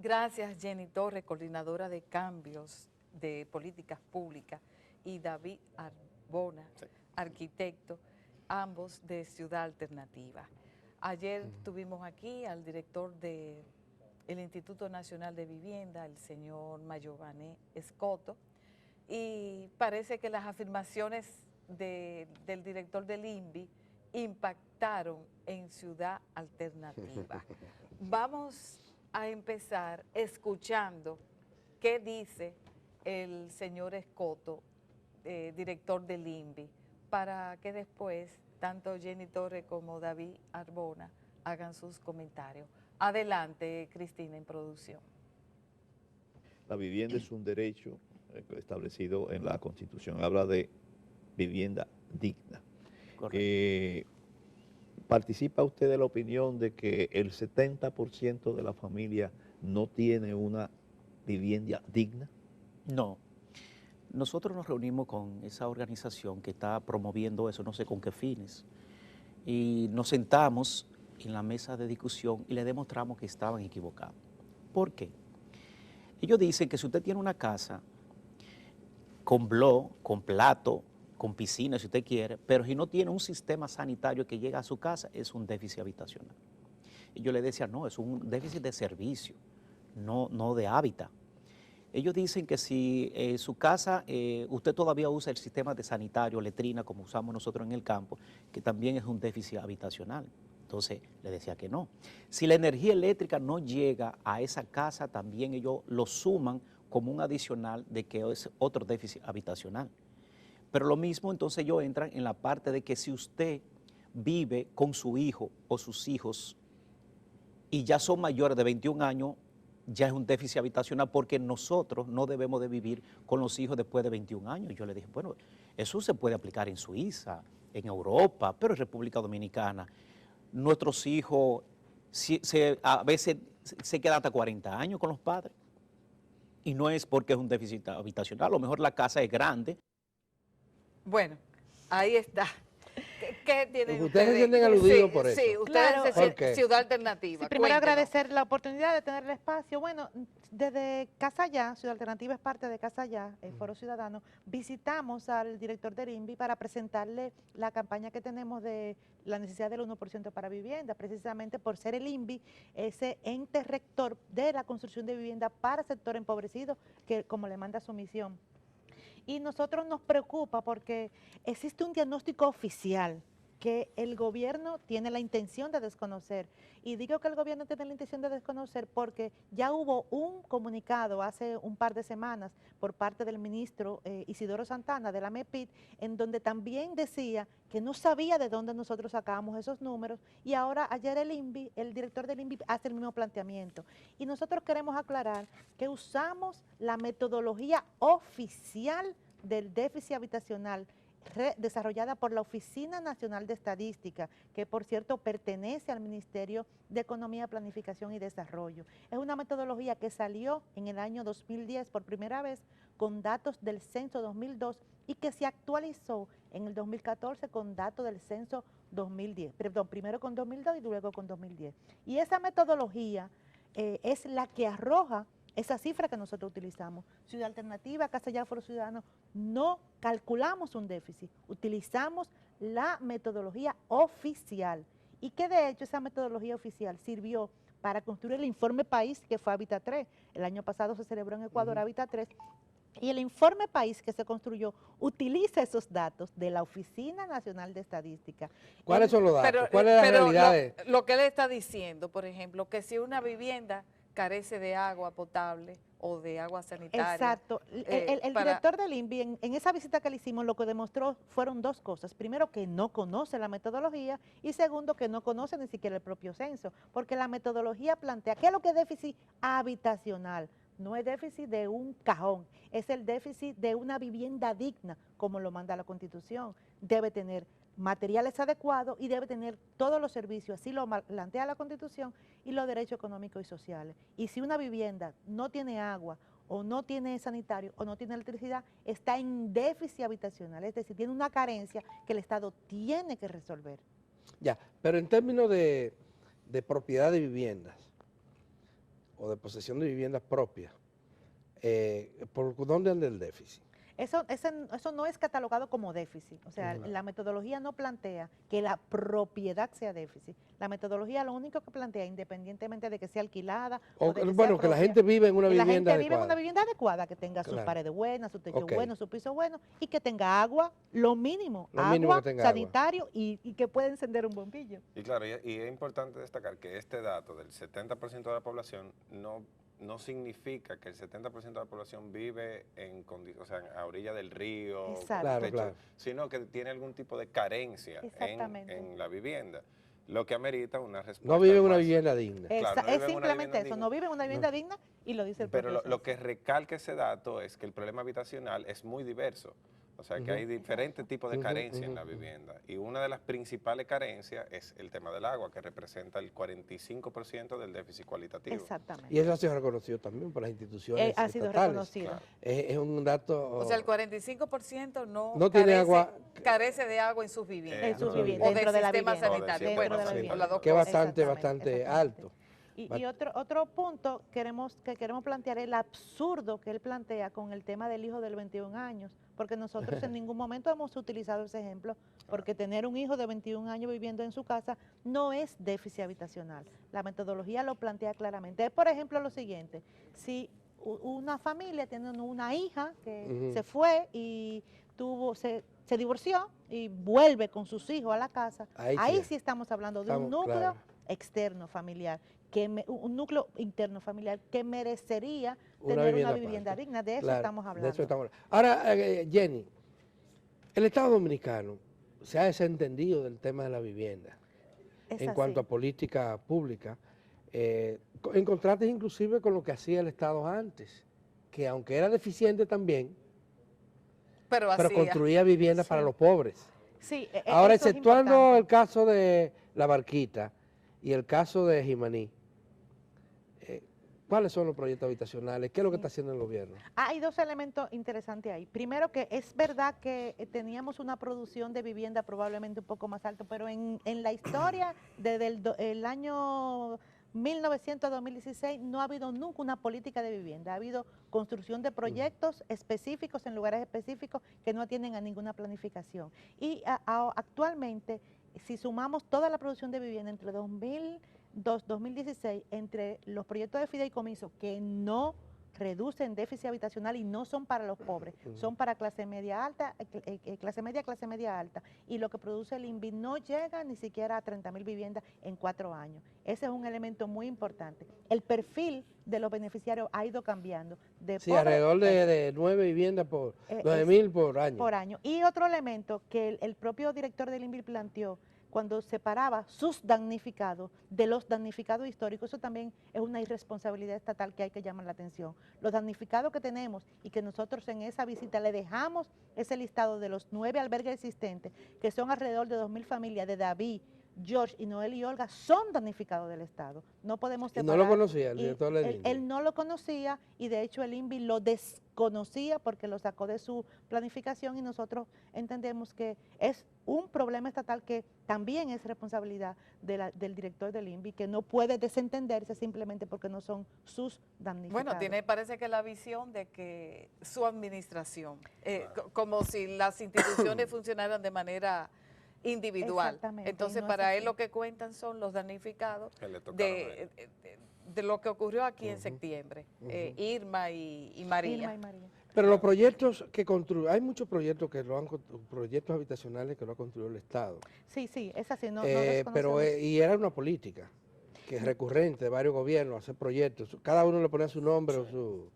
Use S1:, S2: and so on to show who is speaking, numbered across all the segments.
S1: Gracias, Jenny Torres, coordinadora de cambios de políticas públicas, y David Arbona,
S2: Sí.
S1: arquitecto, ambos de Ciudad Alternativa. Ayer tuvimos aquí al director del Instituto Nacional de Vivienda, el señor Mayované Escoto, y parece que las afirmaciones del director del INVI impactaron en Ciudad Alternativa. Vamos a empezar escuchando qué dice el señor Escoto, director del INVI, para que después tanto Jenny Torres como David Arbona hagan sus comentarios. Adelante, Cristina, en producción.
S3: La vivienda es un derecho establecido en la Constitución. Habla de vivienda digna. ¿Participa usted de la opinión de que el 70% de la familia no tiene una vivienda digna?
S4: No. Nosotros nos reunimos con esa organización que está promoviendo eso, no sé con qué fines, y nos sentamos en la mesa de discusión y le demostramos que estaban equivocados. ¿Por qué? Ellos dicen que si usted tiene una casa con blog, con plato, con piscina, si usted quiere, pero si no tiene un sistema sanitario que llega a su casa, es un déficit habitacional. Y yo le decía, no, es un déficit de servicio, no de hábitat. Ellos dicen que si su casa, usted todavía usa el sistema de sanitario, letrina, como usamos nosotros en el campo, que también es un déficit habitacional. Entonces, le decía que no. Si la energía eléctrica no llega a esa casa, también ellos lo suman como un adicional de que es otro déficit habitacional. Pero lo mismo, entonces ellos entran en la parte de que si usted vive con su hijo o sus hijos y ya son mayores de 21 años, ya es un déficit habitacional porque nosotros no debemos de vivir con los hijos después de 21 años. Yo le dije, bueno, eso se puede aplicar en Suiza, en Europa, pero en República Dominicana. Nuestros hijos a veces se quedan hasta 40 años con los padres. Y no es porque es un déficit habitacional, a lo mejor la casa es grande.
S1: Bueno, ahí está. ¿Qué tienen
S2: ustedes se sienten aludidos por eso?
S1: Sí, ustedes
S5: Claro,
S1: se sienten Ciudad Alternativa.
S5: Sí, primero
S1: Cuéntenos.
S5: agradecer la oportunidad de tener el espacio. Bueno, desde Casa Ya, Ciudad Alternativa es parte de Casa Ya, el Foro Ciudadano, visitamos al director del INVI para presentarle la campaña que tenemos de la necesidad del 1% para vivienda, precisamente por ser el INVI ese ente rector de la construcción de vivienda para sector empobrecido, que como le manda su misión. Y nosotros nos preocupa porque existe un diagnóstico oficial que el gobierno tiene la intención de desconocer. Y digo que el gobierno tiene la intención de desconocer porque ya hubo un comunicado hace un par de semanas por parte del ministro Isidoro Santana de la MEPID, en donde también decía que no sabía de dónde nosotros sacábamos esos números, y ahora ayer el INVI, el director del INVI hace el mismo planteamiento. Y nosotros queremos aclarar que usamos la metodología oficial del déficit habitacional desarrollada por la Oficina Nacional de Estadística, que por cierto pertenece al Ministerio de Economía, Planificación y Desarrollo. Es una metodología que salió en el año 2010 por primera vez con datos del censo 2002 y que se actualizó en el 2014 con datos del censo 2010, perdón, primero con 2002 y luego con 2010. Y esa metodología es la que arroja esa cifra que nosotros utilizamos. Ciudad Alternativa, Casa Ya, Foro Ciudadano, no calculamos un déficit, utilizamos la metodología oficial, y que de hecho esa metodología oficial sirvió para construir el informe país que fue Hábitat 3. El año pasado se celebró en Ecuador Hábitat 3, y el informe país que se construyó utiliza esos datos de la Oficina Nacional de Estadística.
S2: ¿Cuáles son los datos? ¿Cuál es la realidad?
S1: Lo que él está diciendo, por ejemplo, que si una vivienda carece de agua potable o de agua sanitaria.
S5: Exacto. El director del INVI, en esa visita que le hicimos, lo que demostró fueron dos cosas. Primero, que no conoce la metodología, y segundo, que no conoce ni siquiera el propio censo, porque la metodología plantea, ¿qué es lo que es déficit habitacional? No es déficit de un cajón, es el déficit de una vivienda digna, como lo manda la Constitución. Debe tener materiales adecuados y debe tener todos los servicios, así lo plantea la Constitución, y los derechos económicos y sociales. Y si una vivienda no tiene agua, o no tiene sanitario, o no tiene electricidad, está en déficit habitacional, es decir, tiene una carencia que el Estado tiene que resolver.
S2: Ya, pero en términos de propiedad de viviendas, o de posesión de viviendas propias, ¿por dónde anda el déficit?
S5: Eso no es catalogado como déficit, o sea, la metodología no plantea que la propiedad sea déficit. La metodología lo único que plantea, independientemente de que sea alquilada
S2: O
S5: de que
S2: bueno,
S5: sea
S2: que la
S5: propia,
S2: gente vive en una
S5: que la
S2: vivienda
S5: gente vive en
S2: adecuada.
S5: una vivienda adecuada, que tenga sus
S2: Claro.
S5: paredes buenas, su techo
S2: Ok.
S5: bueno, su piso bueno, y que tenga agua, lo mínimo,
S2: Lo mínimo
S5: agua,
S2: que tenga agua.
S5: sanitario y que pueda encender un bombillo.
S6: Y claro, y es importante destacar que este dato del 70% de la población no significa que el 70% de la población vive o sea, a orilla del río,
S5: Exacto.
S2: Claro,
S6: techo,
S2: claro.
S6: sino que tiene algún tipo de carencia
S5: Exactamente.
S6: en la vivienda, lo que amerita una respuesta.
S2: No vive en una
S6: más-
S2: vivienda digna.
S6: Claro, no
S5: Es
S6: vive en una
S5: simplemente
S6: vivienda
S5: eso,
S6: digna.
S5: no vive en una vivienda digna y lo dice el
S6: Pero
S5: propio
S6: lo que
S5: censo.
S6: recalca ese dato es que el problema habitacional es muy diverso. O sea, que hay diferentes tipos de carencias en la vivienda. Y una de las principales carencias es el tema del agua, que representa el 45% del déficit cualitativo.
S5: Exactamente.
S2: Y eso ha sido reconocido también por las instituciones
S5: Ha sido
S2: estatales.
S5: reconocido.
S6: Claro.
S2: Es un dato...
S1: O sea, el 45%
S2: No tiene agua.
S1: carece de agua en sus viviendas.
S5: En sus
S2: No,
S5: viviendas,
S1: o del
S5: dentro de la
S1: sistema
S5: vivienda.
S1: sanitario.
S6: Dentro
S1: Bueno,
S6: de la
S1: sí,
S6: vivienda.
S1: o las dos
S2: Que es
S1: cosas.
S2: bastante alto.
S5: Y otro punto que queremos plantear es el absurdo que él plantea con el tema del hijo de 21 años, porque nosotros en ningún momento hemos utilizado ese ejemplo, porque tener un hijo de 21 años viviendo en su casa no es déficit habitacional. La metodología lo plantea claramente. Es, por ejemplo, lo siguiente: si una familia tiene una hija que se fue y se divorció y vuelve con sus hijos a la casa, ahí sí estamos hablando de un núcleo
S2: claro.
S5: externo familiar, un núcleo interno familiar que merecería
S2: Una
S5: tener
S2: vivienda
S5: una vivienda
S2: aparte.
S5: digna. De eso
S2: Claro,
S5: estamos
S2: de
S5: hablando.
S2: eso estamos hablando. Ahora, Jenny, el Estado Dominicano se ha desentendido del tema de la vivienda
S5: Es
S2: en
S5: así.
S2: cuanto a política pública, en contraste inclusive con lo que hacía el Estado antes, que aunque era deficiente también,
S1: Pero
S2: pero
S1: hacía.
S2: construía viviendas para los pobres.
S5: Sí,
S2: Ahora,
S5: eso es
S2: exceptuando
S5: importante.
S2: el caso de La Barquita y el caso de Jimaní, ¿cuáles son los proyectos habitacionales? ¿Qué es lo que está haciendo el gobierno?
S5: Hay dos elementos interesantes ahí. Primero, que es verdad que teníamos una producción de vivienda probablemente un poco más alta, pero en la historia desde el año 1900 a 2016 no ha habido nunca una política de vivienda. Ha habido construcción de proyectos específicos en lugares específicos que no atienden a ninguna planificación. Y actualmente, si sumamos toda la producción de vivienda entre 2016, entre los proyectos de fideicomiso que no reducen déficit habitacional y no son para los pobres, son para clase media alta, clase media alta, y lo que produce el INVI no llega ni siquiera a 30.000 viviendas en 4 años. Ese es un elemento muy importante. El perfil de los beneficiarios ha ido cambiando.
S2: Sí, alrededor de 9 viviendas por 9.000 por año.
S5: Por año. Y otro elemento que el propio director del INVI planteó cuando separaba sus damnificados de los damnificados históricos, eso también es una irresponsabilidad estatal que hay que llamar la atención. Los damnificados que tenemos y que nosotros en esa visita le dejamos ese listado de los 9 albergues existentes, que son alrededor de 2.000 familias de David, George y Noel y Olga, son damnificados del Estado. No podemos separar.
S2: Y no lo conocía el director del INVI.
S5: Él no lo conocía y de hecho el INVI lo desconocía porque lo sacó de su planificación y nosotros entendemos que es un problema estatal que también es responsabilidad del director del INVI, que no puede desentenderse simplemente porque no son sus damnificados.
S1: Bueno, parece que la visión de que su administración, como si las instituciones funcionaran de manera individual.
S5: Exactamente,
S1: Entonces,
S5: no es
S1: para él
S5: así.
S1: lo que cuentan son los damnificados
S6: Que le tocaron
S1: de lo que ocurrió aquí en septiembre, Irma y María.
S5: Irma y María.
S2: Pero los proyectos que construyen, hay muchos proyectos proyectos habitacionales que lo ha construido el Estado.
S5: Sí, es así, no
S2: pero
S5: desconocemos.
S2: y era una política que es recurrente de varios gobiernos hacer proyectos. Cada uno le ponía su nombre o su...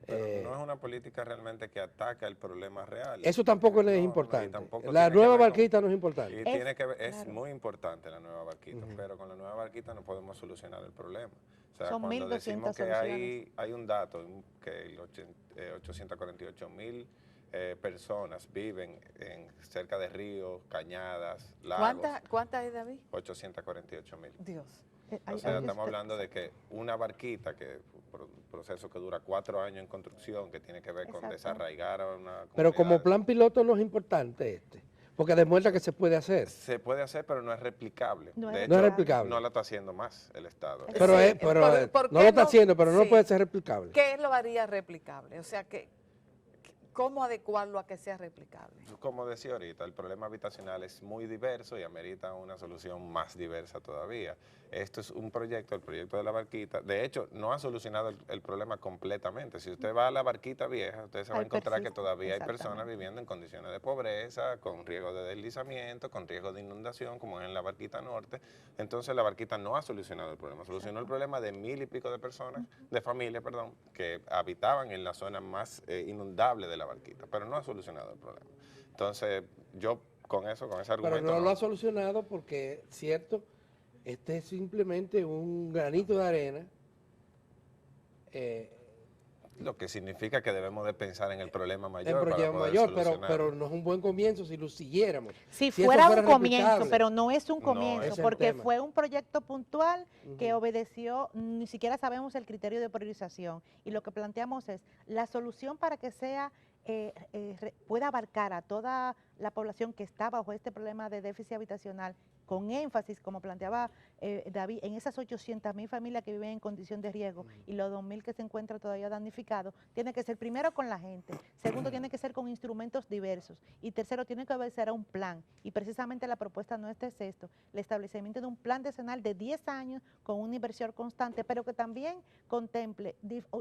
S6: Pero no es una política realmente que ataca el problema real.
S2: Eso tampoco
S6: No,
S2: es
S6: y
S2: importante.
S6: tampoco
S2: La
S6: tiene que
S2: nueva
S6: ver con-
S2: Barquita no es importante.
S6: Y tiene que ver, es
S5: claro.
S6: muy importante la nueva barquita, pero con la nueva barquita no podemos solucionar el problema. O sea,
S5: Son
S6: cuando
S5: 1.200
S6: decimos que
S5: soluciones.
S6: hay un dato, que 848.000 personas viven cerca de ríos, cañadas, lagos.
S1: ¿Cuántas es, David?
S6: 848.000.
S1: Dios.
S6: O sea, estamos hablando de que una barquita, que un proceso que dura 4 años en construcción, que tiene que ver con
S5: Exacto.
S6: desarraigar a una
S2: Pero como
S6: comunidad.
S2: plan piloto no es importante este. Porque demuestra que se puede hacer.
S6: Se puede hacer, pero no es replicable.
S5: No es
S6: De
S2: No es
S6: hecho,
S2: replicable.
S6: no la está haciendo más el Estado.
S2: Pero,
S1: Sí, ¿por
S2: no
S1: qué
S2: lo está haciendo, pero no
S1: sí.
S2: puede ser replicable.
S1: ¿Qué lo haría replicable? O sea, ¿cómo adecuarlo a que sea replicable?
S6: Como decía ahorita, el problema habitacional es muy diverso y amerita una solución más diversa todavía. Esto es un proyecto, el proyecto de la barquita. De hecho, no ha solucionado el problema completamente. Si usted va a la barquita vieja, usted se va a
S5: Ahí
S6: encontrar que
S5: persiste,
S6: todavía hay personas
S5: exactamente.
S6: viviendo en condiciones de pobreza, con riesgo de deslizamiento, con riesgo de inundación, como es en la barquita norte. Entonces, la barquita no ha solucionado el problema. Solucionó el problema de 1000 y pico de personas, de familias, perdón, que habitaban en la zona más inundable de la barquita, pero no ha solucionado el problema. Entonces, yo con ese
S2: Pero
S6: argumento
S2: no lo ha solucionado porque, cierto, este es simplemente un granito de arena.
S6: Lo que significa que debemos de pensar en el problema
S2: El
S6: mayor para
S2: problema
S6: poder
S2: mayor,
S6: solucionarlo.
S2: pero no es un buen comienzo si lo siguiéramos.
S5: Si
S2: Si eso
S5: fuera
S2: fuera
S5: un comienzo,
S2: replicable.
S5: pero no es un
S6: No,
S5: comienzo,
S2: ese es el
S5: porque
S2: tema.
S5: fue un proyecto puntual que
S2: Ujú.
S5: obedeció, ni siquiera sabemos el criterio de priorización. Y lo que planteamos es, la solución para que sea pueda abarcar a toda la población que está bajo este problema de déficit habitacional, con énfasis, como planteaba David, en esas 800.000 familias que viven en condición de riesgo y los 2.000 que se encuentran todavía damnificados, tiene que ser primero con la gente, segundo tiene que ser con instrumentos diversos y tercero tiene que obedecer a un plan. Y precisamente la propuesta nuestra es esto, el establecimiento de un plan decenal de 10 años con una inversión constante, pero que también contemple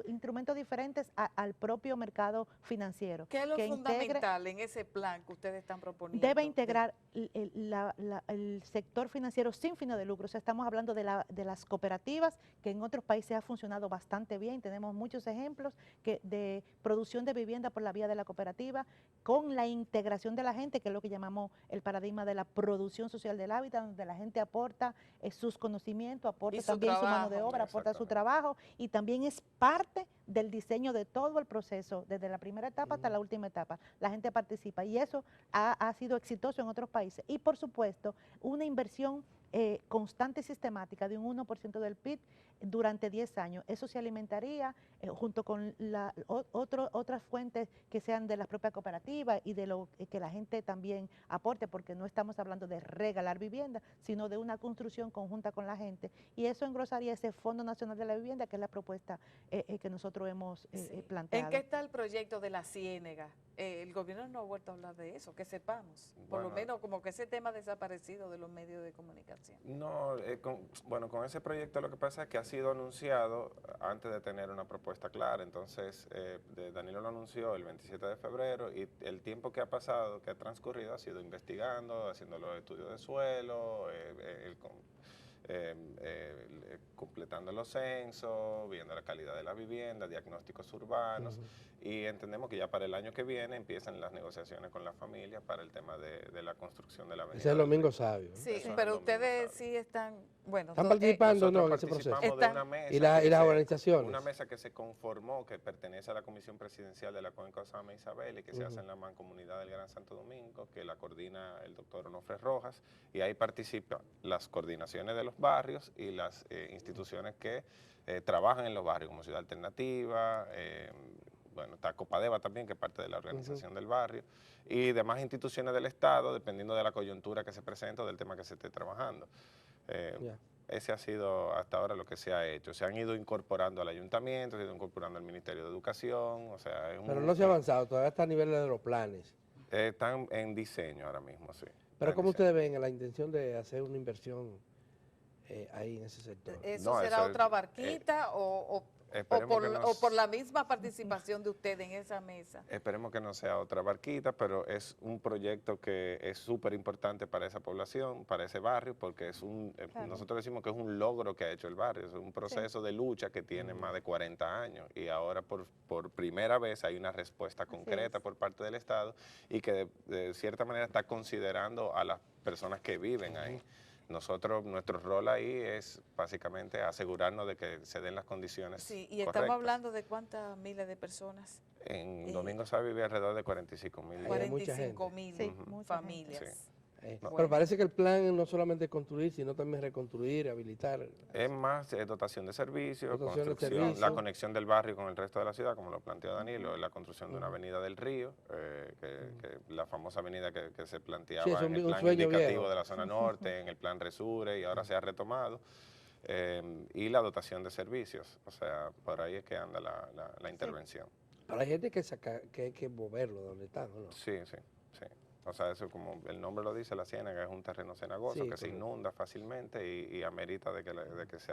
S5: instrumentos diferentes al propio mercado financiero.
S1: ¿Qué es lo
S5: que integre-
S1: fundamental en ese plan que ustedes están proponiendo?
S5: Debe integrar el sector financiero sin fines de lucro. O sea, estamos hablando de las cooperativas, que en otros países ha funcionado bastante bien. Tenemos muchos ejemplos de producción de vivienda por la vía de la cooperativa, con la integración de la gente, que es lo que llamamos el paradigma de la producción social del hábitat, donde la gente aporta sus conocimientos, aporta
S1: Y su
S5: también su mano de
S1: trabajo.
S5: obra, aporta su
S6: Exactamente.
S5: trabajo, y también es parte del diseño de todo el proceso, desde la primera etapa hasta la última etapa. La gente participa y eso ha sido exitoso en otros países. Y por supuesto, una inversión constante y sistemática de un 1% del PIB durante 10 años. Eso se alimentaría junto con otras fuentes que sean de las propias cooperativas y de lo que la gente también aporte, porque no estamos hablando de regalar vivienda, sino de una construcción conjunta con la gente. Y eso engrosaría ese Fondo Nacional de la Vivienda, que es la propuesta que nosotros hemos
S1: Sí.
S5: planteado.
S1: ¿En qué está el proyecto de la Ciénega? El gobierno no ha vuelto a hablar de eso, que sepamos. Por lo
S6: Bueno.
S1: menos como que ese tema ha desaparecido de los medios de comunicación.
S6: No, con ese proyecto lo que pasa es que ha sido anunciado antes de tener una propuesta clara. Entonces, Danilo lo anunció el 27 de febrero y el tiempo que ha pasado, que ha transcurrido, ha sido investigando, haciendo los estudios de suelo, completando los censos, viendo la calidad de la vivienda, diagnósticos urbanos, y entendemos que ya para el año que viene empiezan las negociaciones con la familia para el tema de la construcción de la avenida.
S2: Ese es el Domingo Sabio. ¿no?
S1: Sí,
S6: Eso es
S1: pero
S6: lo mismo,
S1: ustedes
S6: ¿sabes?
S1: sí están, bueno,
S2: ¿Están
S1: do-
S2: participando
S6: Nosotros
S2: no, en ese proceso?
S6: participamos de
S1: Están-
S6: una mesa.
S2: ¿Y las
S6: que
S2: organizaciones?
S6: Una mesa que se conformó, que pertenece a la Comisión Presidencial de la Cuenca Osama Isabel y que se hace en la Mancomunidad del Gran Santo Domingo, que la coordina el doctor Onofre Rojas, y ahí participan las coordinaciones de los barrios y las instituciones que trabajan en los barrios, como Ciudad Alternativa, bueno, está Copadeva también, que es parte de la organización del barrio, y demás instituciones del Estado, dependiendo de la coyuntura que se presente o del tema que se esté trabajando.
S2: Ya.
S6: Ese ha sido hasta ahora lo que se ha hecho. Se han ido incorporando al ayuntamiento, se han ido incorporando al Ministerio de Educación, o sea, es
S2: Pero no se ha avanzado, todavía está a nivel de los planes.
S6: están en diseño ahora mismo, sí.
S2: Pero
S6: Están
S2: ¿cómo
S6: en diseño.
S2: ustedes ven la intención de hacer una inversión ahí en ese sector?
S1: ¿Eso
S6: No,
S1: será
S6: eso es,
S1: otra barquita o
S6: esperemos que no
S1: por la misma participación de usted en esa mesa?
S6: Esperemos que no sea otra barquita, pero es un proyecto que es súper importante para esa población, para ese barrio, porque es
S5: Claro.
S6: nosotros decimos que es un logro que ha hecho el barrio, es un proceso de lucha que tiene más de 40 años y ahora por primera vez hay una respuesta concreta
S5: es.
S6: por parte del Estado y que de cierta manera está considerando a las personas que viven ahí. Nuestro rol ahí es básicamente asegurarnos de que se den las condiciones
S1: Sí, y estamos
S6: correctas.
S1: hablando de cuántas miles de personas,
S6: En Domingo Sábio vive alrededor de 45.000.
S2: Hay mucha gente.
S1: 45.000
S5: Sí, mucha gente.
S1: familias.
S6: Sí.
S2: Pero parece que el plan no solamente es construir, sino también reconstruir, habilitar.
S6: Es más dotación de servicios,
S2: Dotación de
S6: construcción,
S2: servicios.
S6: la conexión del barrio con el resto de la ciudad, como lo planteó Danilo, la construcción de una avenida del río, que la famosa avenida que se planteaba
S2: Sí, es
S6: en el
S2: un
S6: plan
S2: sueño
S6: indicativo
S2: viejo.
S6: de la zona norte, en el plan Resure, y ahora se ha retomado. Y la dotación de servicios, o sea, por ahí es que anda la intervención.
S2: Pero hay gente que hay que moverlo de donde está, ¿no?
S6: Sí, sí, sí. O sea, eso como el nombre lo dice, la ciénaga es un terreno cenagoso
S2: Sí,
S6: que se
S2: correcto.
S6: inunda fácilmente y amerita de que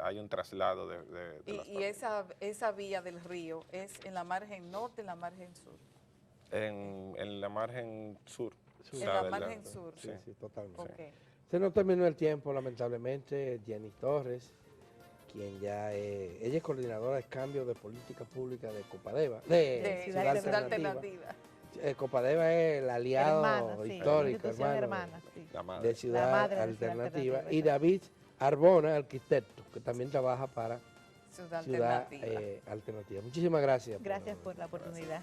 S6: haya un traslado de las
S1: Y esa vía del río es en la margen norte, en la margen sur.
S6: en la margen sur.
S2: Sur.
S6: o
S1: En
S6: sea,
S1: la
S6: de
S1: margen sur.
S2: Sí, sí, totalmente.
S1: Ok.
S2: Se nos terminó el tiempo, lamentablemente. Jenny Torres, quien ya ella es coordinadora de cambio de política pública de Copadeva, de
S1: De
S2: Ciudad
S1: Ciudad
S2: Alternativa.
S1: Alternativa.
S2: Copadeva es el aliado
S5: Hermana, sí,
S2: histórico,
S5: institución
S2: hermano,
S5: hermana, sí.
S6: La madre.
S2: de Ciudad
S5: madre de Ciudad
S2: Alternativa.
S5: Alternativa,
S2: Y
S5: exacto.
S2: David Arbona, arquitecto, que también trabaja para
S1: Ciudad
S2: Ciudad
S1: Alternativa.
S2: Alternativa. Muchísimas gracias.
S5: Gracias por la oportunidad.